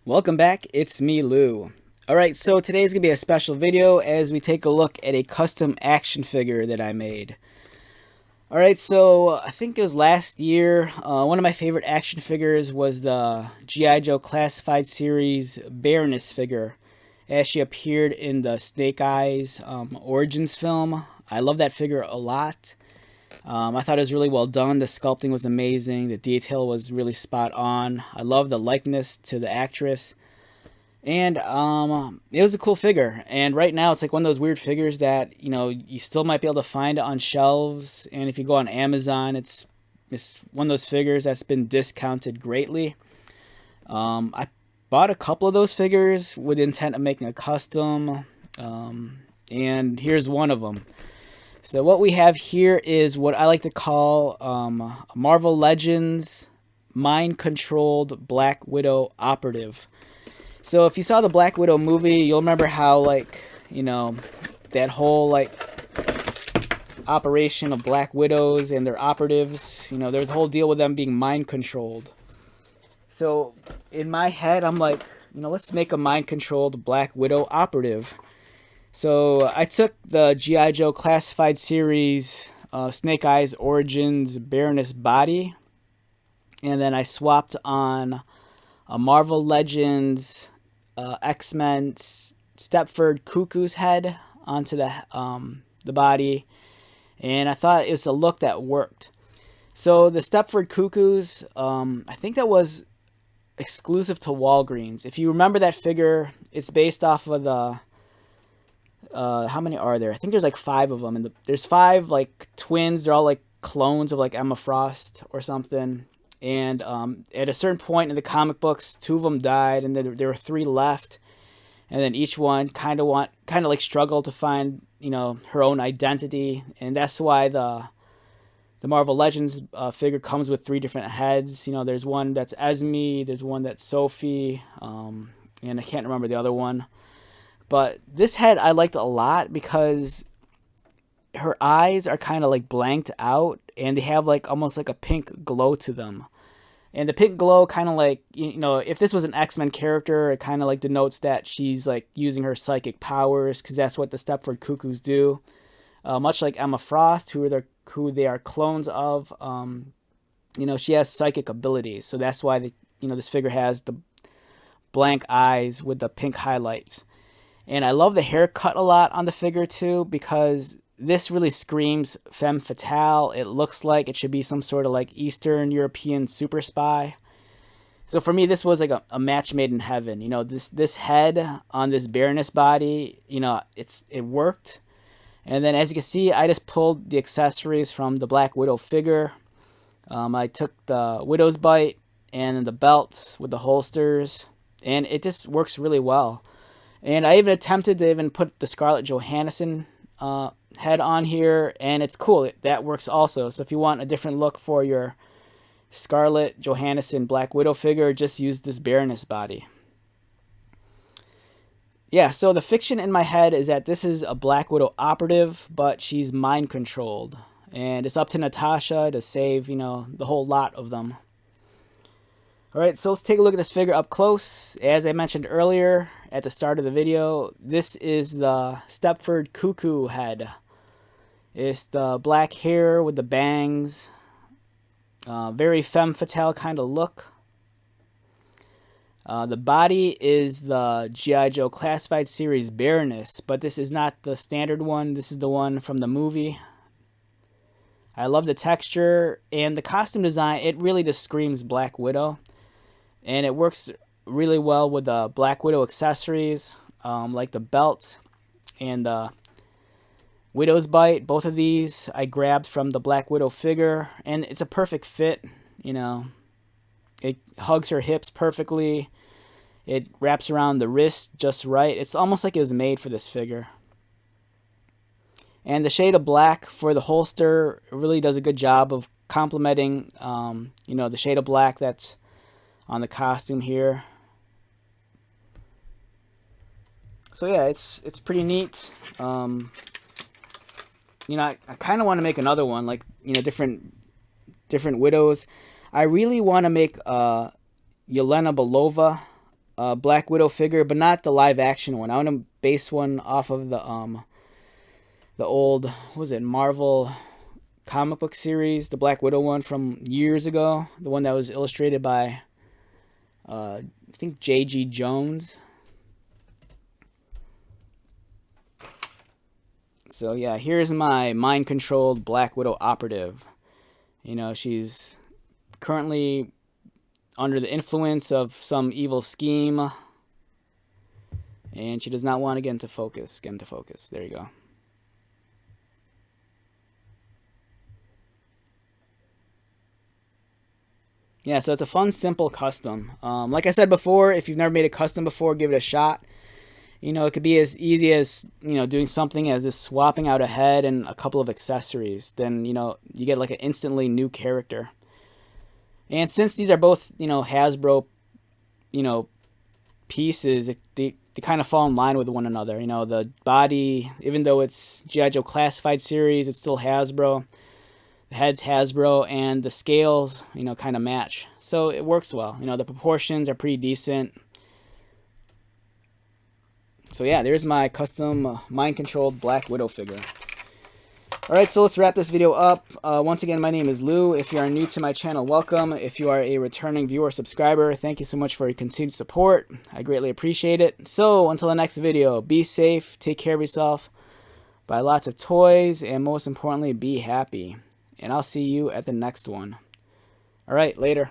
Welcome back, it's me, Lou. Alright, so today's going to be a special video as we take a look at a custom action figure that I made. Alright, so I think it was last year, one of my favorite action figures was the G.I. Joe Classified Series Baroness figure, as she appeared in the Snake Eyes Origins film. I love that figure a lot. I thought it was really well done. The sculpting was amazing. The detail was really spot on. I love the likeness to the actress. And it was a cool figure. And right now it's like one of those weird figures that, you still might be able to find it on shelves. And if you go on Amazon, it's one of those figures that's been discounted greatly. I bought a couple of those figures with the intent of making a custom. And here's one of them. So what we have here is what I like to call Marvel Legends mind-controlled Black Widow Operative. So if you saw the Black Widow movie, you'll remember how, that whole, operation of Black Widows and their operatives, there's a whole deal with them being mind-controlled. So in my head, I'm like, let's make a mind-controlled Black Widow Operative. So I took the G.I. Joe Classified Series Snake Eyes Origins Baroness body, and then I swapped on a Marvel Legends X-Men Stepford Cuckoo's head onto the body, and I thought it was a look that worked. So the Stepford Cuckoos, I think that was exclusive to Walgreens. If you remember that figure, it's based off of the how many are there? I think there's like 5 of them, and there's 5 twins. They're all like clones of Emma Frost or something. And at a certain point in the comic books, 2 of them died, and there were 3 left. And then each one kind of struggled to find her own identity, and that's why the Marvel Legends figure comes with 3 different heads. There's one that's Esme, there's one that's Sophie, and I can't remember the other one. But this head I liked a lot because her eyes are kind of blanked out, and they have almost like a pink glow to them. And the pink glow kind of if this was an X-Men character, it kind of denotes that she's using her psychic powers, because that's what the Stepford Cuckoos do. Much like Emma Frost, who they are clones of, she has psychic abilities. So that's why this figure has the blank eyes with the pink highlights. And I love the haircut a lot on the figure too, because this really screams femme fatale. It looks like it should be some sort of Eastern European super spy. So for me, this was a match made in heaven. This head on this Baroness body, it worked. And then as you can see, I just pulled the accessories from the Black Widow figure. I took the Widow's Bite and the belt with the holsters, and it just works really well. And I even attempted to put the Scarlett Johansson head on here, and it's cool. That works also. So if you want a different look for your Scarlett Johansson Black Widow figure, just use this Baroness body. Yeah, so the fiction in my head is that this is a Black Widow operative, but she's mind-controlled. And it's up to Natasha to save, the whole lot of them. Alright, so let's take a look at this figure up close. As I mentioned earlier at the start of the video, this is the Stepford Cuckoo head. It's the black hair with the bangs. Very femme fatale kind of look. The body is the G.I. Joe Classified Series Baroness, but this is not the standard one. This is the one from the movie. I love the texture and the costume design. It really just screams Black Widow. And it works really well with the Black Widow accessories, like the belt and the Widow's Bite. Both of these I grabbed from the Black Widow figure, and it's a perfect fit. It hugs her hips perfectly. It wraps around the wrist just right. It's almost like it was made for this figure. And the shade of black for the holster really does a good job of complementing, the shade of black that's on the costume here. So yeah, it's pretty neat. I kind of want to make another one, different widows. I really want to make Yelena Belova Black Widow figure, but not the live action one. I want to base one off of the old, what was it, Marvel comic book series, the Black Widow one from years ago, the one that was illustrated by I think J.G. Jones. So yeah, here's my mind-controlled Black Widow operative. You know, she's currently under the influence of some evil scheme, and she does not want to get into focus. Get into focus. There you go. Yeah, so it's a fun, simple custom. Like I said before, if you've never made a custom before, give it a shot. You know, it could be as easy as, you know, doing something as just swapping out a head and a couple of accessories. Then, you know, you get like an instantly new character. And since these are both, you know, Hasbro, you know, pieces, they kind of fall in line with one another. You know, the body, even though it's G.I. Joe Classified series, it's still Hasbro. The head's Hasbro, and the scales, you know, kind of match. So it works well. You know, the proportions are pretty decent. So yeah, there's my custom mind-controlled Black Widow figure. Alright, so let's wrap this video up. Once again, my name is Lou. If you are new to my channel, welcome. If you are a returning viewer or subscriber, thank you so much for your continued support. I greatly appreciate it. So, until the next video, be safe, take care of yourself, buy lots of toys, and most importantly, be happy. And I'll see you at the next one. Alright, later.